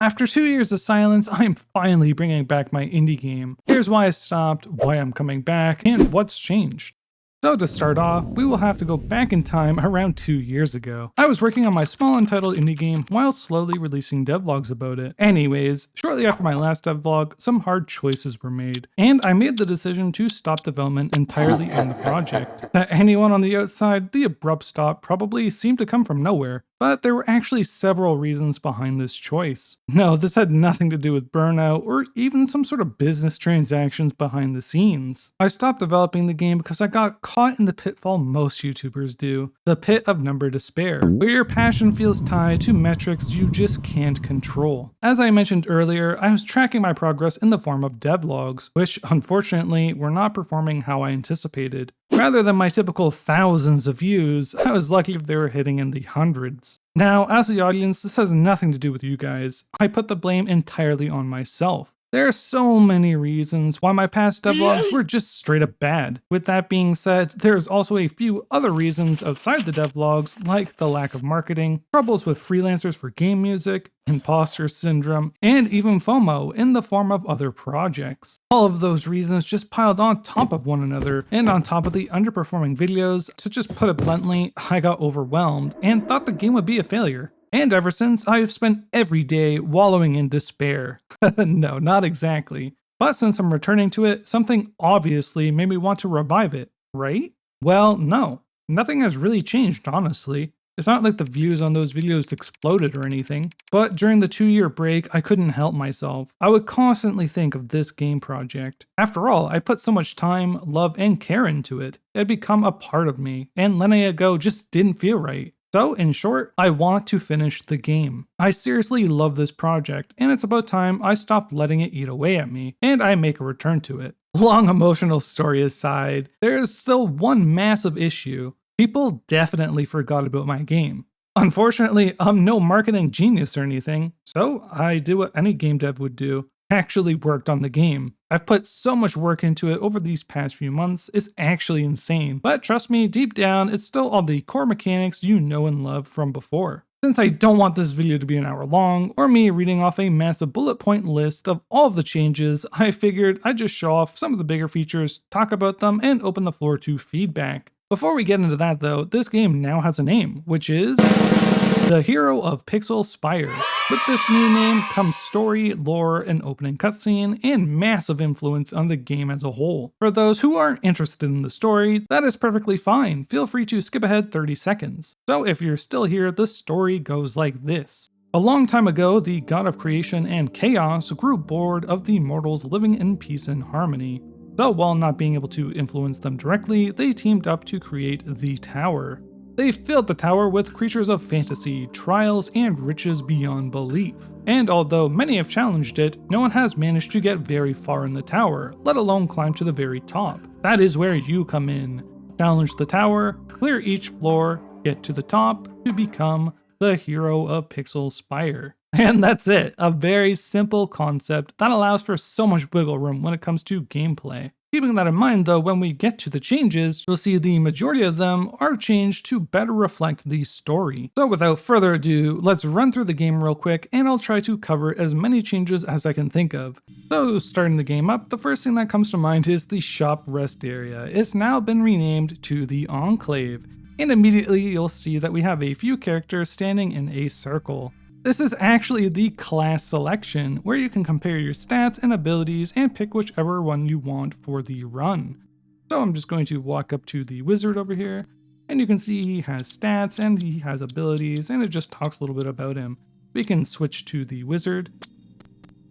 After 2 years of silence, I'm finally bringing back my indie game. Here's why I stopped, why I'm coming back, and what's changed. So to start off, we will have to go back in time around 2 years ago. I was working on my small untitled indie game while slowly releasing devlogs about it. Anyways, shortly after my last devlog, some hard choices were made, and I made the decision to stop development entirely on the project. To anyone on the outside, the abrupt stop probably seemed to come from nowhere, but there were actually several reasons behind this choice. No, this had nothing to do with burnout or even some sort of business transactions behind the scenes. I stopped developing the game because I got caught in the pitfall most YouTubers do, the pit of number despair, where your passion feels tied to metrics you just can't control. As I mentioned earlier, I was tracking my progress in the form of devlogs, which unfortunately were not performing how I anticipated. Rather than my typical thousands of views, I was lucky if they were hitting in the hundreds. Now, as the audience, this has nothing to do with you guys. I put the blame entirely on myself. There are so many reasons why my past devlogs were just straight up bad. With that being said, there's also a few other reasons outside the devlogs, like the lack of marketing, troubles with freelancers for game music, imposter syndrome, and even FOMO in the form of other projects. All of those reasons just piled on top of one another, and on top of the underperforming videos, to just put it bluntly, I got overwhelmed and thought the game would be a failure. And ever since, I have spent every day wallowing in despair. No, not exactly. But since I'm returning to it, something obviously made me want to revive it, right? Well, no. Nothing has really changed, honestly. It's not like the views on those videos exploded or anything. But during the 2-year break, I couldn't help myself. I would constantly think of this game project. After all, I put so much time, love, and care into it. It had become a part of me, and letting it go just didn't feel right. So, in short, I want to finish the game. I seriously love this project, and it's about time I stopped letting it eat away at me, and I make a return to it. Long emotional story aside, there is still one massive issue. People definitely forgot about my game. Unfortunately, I'm no marketing genius or anything, so I did what any game dev would do. Actually worked on the game. I've put so much work into it over these past few months, it's actually insane. But trust me, deep down, it's still all the core mechanics you know and love from before. Since I don't want this video to be an hour long, or me reading off a massive bullet point list of all of the changes, I figured I'd just show off some of the bigger features, talk about them, and open the floor to feedback. Before we get into that though, this game now has a name, which is The Hero of Pixel Spire. With this new name comes story, lore, an opening cutscene, and massive influence on the game as a whole. For those who aren't interested in the story, that is perfectly fine. Feel free to skip ahead 30 seconds. So if you're still here, the story goes like this. A long time ago, the god of creation and chaos grew bored of the mortals living in peace and harmony. So while not being able to influence them directly, they teamed up to create the Tower. They filled the tower with creatures of fantasy, trials, and riches beyond belief. And although many have challenged it, no one has managed to get very far in the tower, let alone climb to the very top. That is where you come in. Challenge the tower, clear each floor, get to the top to become the hero of Pixel Spire. And that's it, a very simple concept that allows for so much wiggle room when it comes to gameplay. Keeping that in mind though, when we get to the changes, you'll see the majority of them are changed to better reflect the story. So without further ado, let's run through the game real quick and I'll try to cover as many changes as I can think of. So starting the game up, the first thing that comes to mind is the shop rest area. It's now been renamed to the Enclave, and immediately you'll see that we have a few characters standing in a circle. This is actually the class selection, where you can compare your stats and abilities and pick whichever one you want for the run. So I'm just going to walk up to the wizard over here, and you can see he has stats and he has abilities, and it just talks a little bit about him. We can switch to the wizard,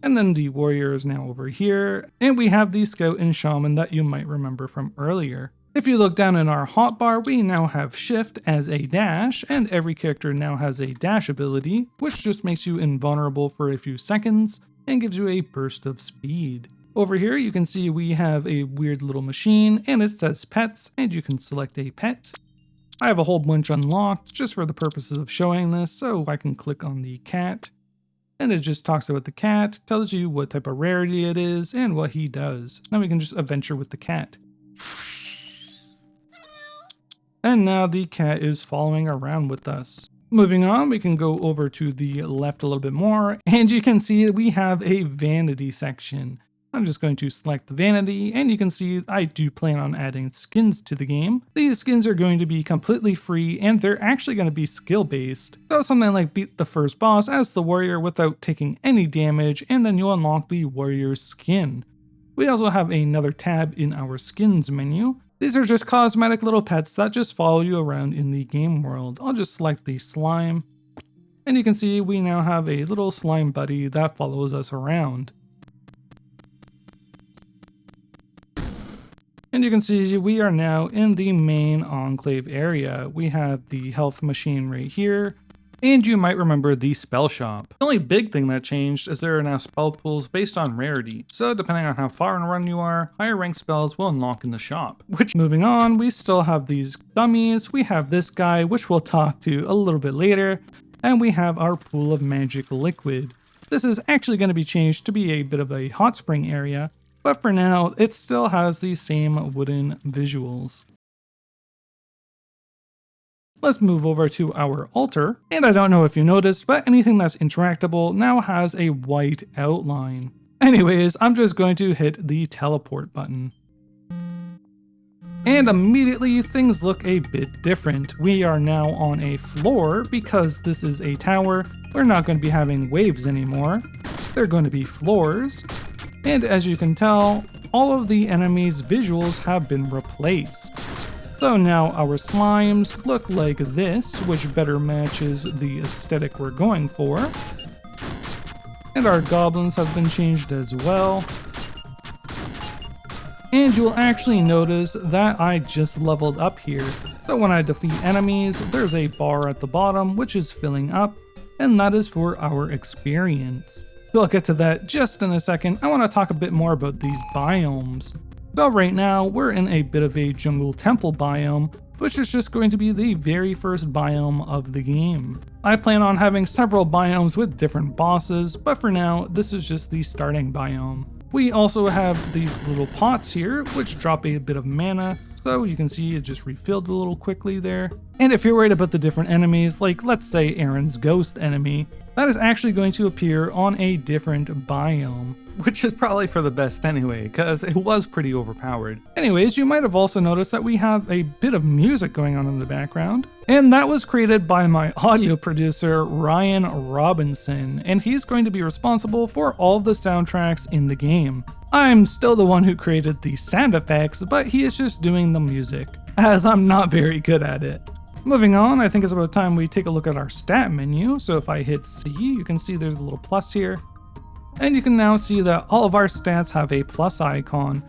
and then the warrior is now over here, and we have the scout and shaman that you might remember from earlier. If you look down in our hotbar, we now have shift as a dash, and every character now has a dash ability, which just makes you invulnerable for a few seconds and gives you a burst of speed. Over here you can see we have a weird little machine, and it says pets, and you can select a pet. I have a whole bunch unlocked just for the purposes of showing this, so I can click on the cat, and it just talks about the cat, tells you what type of rarity it is, and what he does. Then we can just adventure with the cat. And now the cat is following around with us. Moving on, we can go over to the left a little bit more, and you can see we have a vanity section. I'm just going to select the vanity, and you can see I do plan on adding skins to the game. These skins are going to be completely free, and they're actually going to be skill based. So something like beat the first boss as the warrior without taking any damage, and then you'll unlock the warrior's skin. We also have another tab in our skins menu. These are just cosmetic little pets that just follow you around in the game world. I'll just select the slime, and you can see we now have a little slime buddy that follows us around. And you can see we are now in the main enclave area. We have the health machine right here, and you might remember the spell shop. The only big thing that changed is there are now spell pools based on rarity. So depending on how far in a run you are, higher ranked spells will unlock in the shop. Which, moving on, we still have these dummies. We have this guy, which we'll talk to a little bit later, and we have our pool of magic liquid. This is actually going to be changed to be a bit of a hot spring area, but for now, it still has the same wooden visuals. Let's move over to our altar, and I don't know if you noticed, but anything that's interactable now has a white outline. Anyways, I'm just going to hit the teleport button. And immediately things look a bit different. We are now on a floor because this is a tower. We're not going to be having waves anymore. They're going to be floors. And as you can tell, all of the enemies' visuals have been replaced. So now our slimes look like this, which better matches the aesthetic we're going for. And our goblins have been changed as well. And you'll actually notice that I just leveled up here. So when I defeat enemies, there's a bar at the bottom which is filling up, and that is for our experience. We'll get to that just in a second. I want to talk a bit more about these biomes. So right now, we're in a bit of a jungle temple biome, which is just going to be the very first biome of the game. I plan on having several biomes with different bosses, but for now, this is just the starting biome. We also have these little pots here, which drop a bit of mana, so you can see it just refilled a little quickly there. And if you're worried about the different enemies, like let's say Aaron's ghost enemy, that is actually going to appear on a different biome, which is probably for the best anyway, because it was pretty overpowered. Anyways, you might have also noticed that we have a bit of music going on in the background, and that was created by my audio producer, Ryan Robinson, and he's going to be responsible for all of the soundtracks in the game. I'm still the one who created the sound effects, but he is just doing the music, as I'm not very good at it. Moving on, I think it's about time we take a look at our stat menu. So if I hit C, you can see there's a little plus here. And you can now see that all of our stats have a plus icon.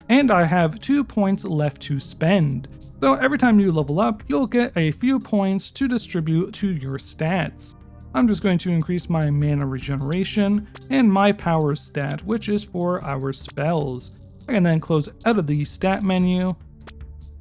And I have 2 points left to spend. So every time you level up, you'll get a few points to distribute to your stats. I'm just going to increase my mana regeneration and my power stat, which is for our spells. I can then close out of the stat menu.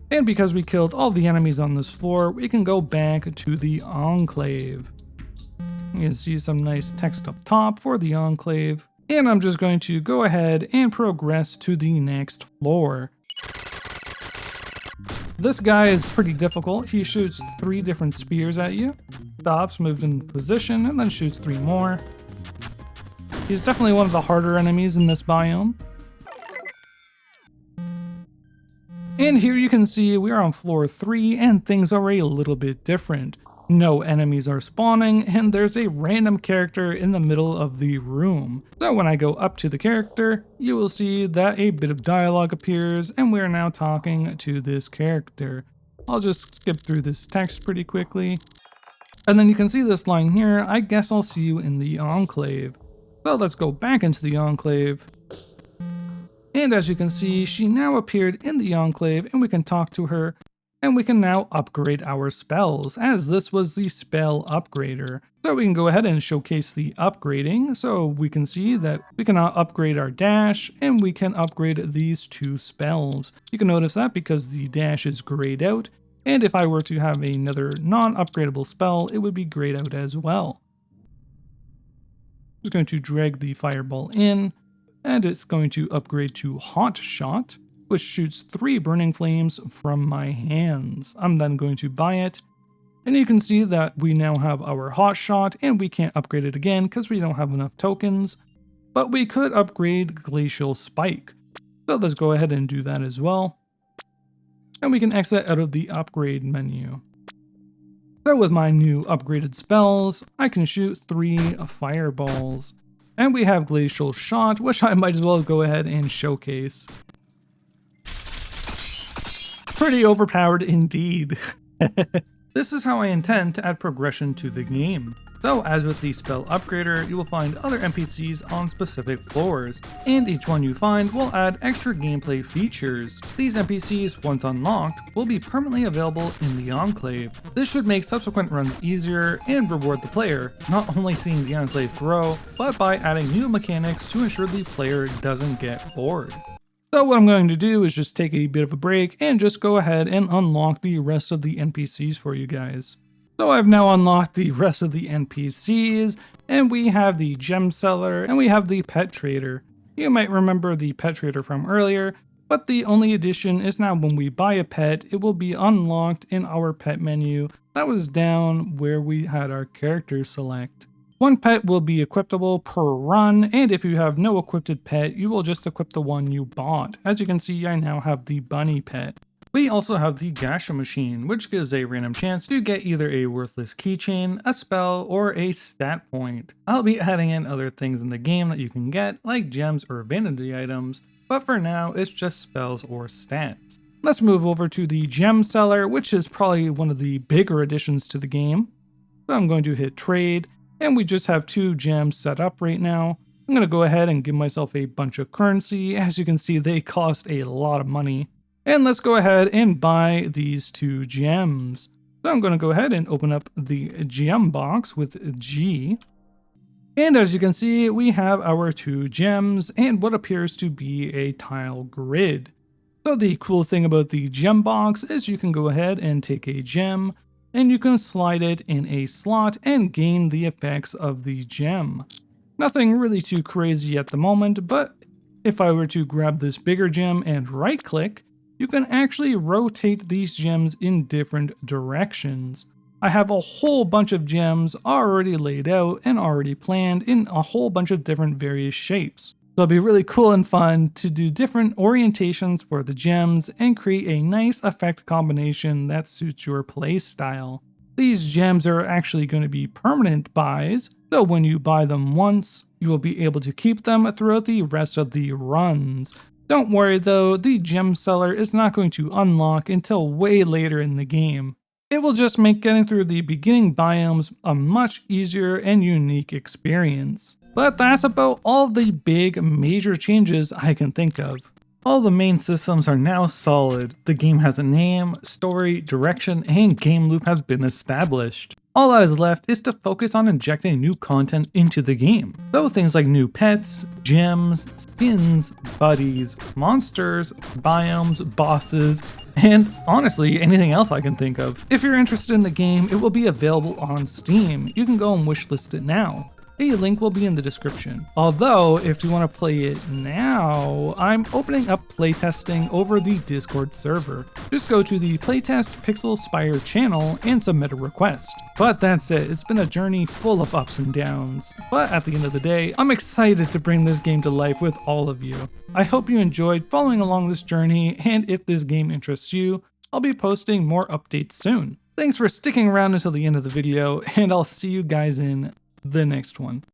And because we killed all the enemies on this floor, we can go back to the enclave. You can see some nice text up top for the enclave. And I'm just going to go ahead and progress to the next floor. This guy is pretty difficult. He shoots 3 different spears at you. Stops, moves in position, and then shoots 3 more. He's definitely one of the harder enemies in this biome. And here you can see we are on floor 3 and things are a little bit different. No enemies are spawning and there's a random character in the middle of the room. So when I go up to the character, you will see that a bit of dialogue appears and we are now talking to this character. I'll just skip through this text pretty quickly. And then you can see this line here, I guess I'll see you in the enclave. So let's go back into the enclave. And as you can see, she now appeared in the enclave and we can talk to her and we can now upgrade our spells as this was the spell upgrader. So we can go ahead and showcase the upgrading. So we can see that we can now upgrade our dash and we can upgrade these 2 spells. You can notice that because the dash is grayed out. And if I were to have another non-upgradable spell, it would be grayed out as well. I'm just going to drag the fireball in. And it's going to upgrade to Hot Shot. which shoots 3 burning flames from my hands. I'm then going to buy it. And you can see that we now have our hot shot, and we can't upgrade it again because we don't have enough tokens. But we could upgrade Glacial Spike. So let's go ahead and do that as well. And we can exit out of the upgrade menu. So with my new upgraded spells, I can shoot 3 fireballs. And we have Glacial Shot, which I might as well go ahead and showcase. Pretty overpowered indeed. This is how I intend to add progression to the game. So as with the spell upgrader, you will find other NPCs on specific floors, and each one you find will add extra gameplay features. These NPCs, once unlocked, will be permanently available in the Enclave. This should make subsequent runs easier and reward the player, not only seeing the Enclave grow, but by adding new mechanics to ensure the player doesn't get bored. So what I'm going to do is just take a bit of a break and just go ahead and unlock the rest of the NPCs for you guys. So I've now unlocked the rest of the NPCs, and we have the gem seller and we have the pet trader. You might remember the pet trader from earlier, but the only addition is now when we buy a pet, it will be unlocked in our pet menu. That was down where we had our character select. One pet will be equipable per run, and if you have no equipped pet, you will just equip the one you bought. As you can see, I now have the bunny pet. We also have the Gacha machine, which gives a random chance to get either a worthless keychain, a spell, or a stat point. I'll be adding in other things in the game that you can get, like gems or vanity items, but for now, it's just spells or stats. Let's move over to the gem seller, which is probably one of the bigger additions to the game. So I'm going to hit trade. And we just have 2 gems set up right now. I'm going to go ahead and give myself a bunch of currency. As you can see, they cost a lot of money. And let's go ahead and buy these 2 gems. So I'm going to go ahead and open up the gem box with G. And as you can see, we have our 2 gems and what appears to be a tile grid. So the cool thing about the gem box is you can go ahead and take a gem, and you can slide it in a slot and gain the effects of the gem. Nothing really too crazy at the moment, but if I were to grab this bigger gem and right click, you can actually rotate these gems in different directions. I have a whole bunch of gems already laid out and already planned in a whole bunch of different various shapes. So it'll be really cool and fun to do different orientations for the gems and create a nice effect combination that suits your play style. These gems are actually going to be permanent buys, so when you buy them once, you will be able to keep them throughout the rest of the runs. Don't worry though, the gem seller is not going to unlock until way later in the game. It will just make getting through the beginning biomes a much easier and unique experience. But that's about all of the big major changes I can think of. All the main systems are now solid. The game has a name, story, direction, and game loop has been established. All that is left is to focus on injecting new content into the game. So things like new pets, gems, skins, buddies, monsters, biomes, bosses, and honestly, anything else I can think of. If you're interested in the game, it will be available on Steam. You can go and wishlist it now. A link will be in the description. Although, if you want to play it now, I'm opening up playtesting over the Discord server. Just go to the Playtest Pixel Spire channel and submit a request. But that's it, it's been a journey full of ups and downs. But at the end of the day, I'm excited to bring this game to life with all of you. I hope you enjoyed following along this journey, and if this game interests you, I'll be posting more updates soon. Thanks for sticking around until the end of the video, and I'll see you guys in the next one.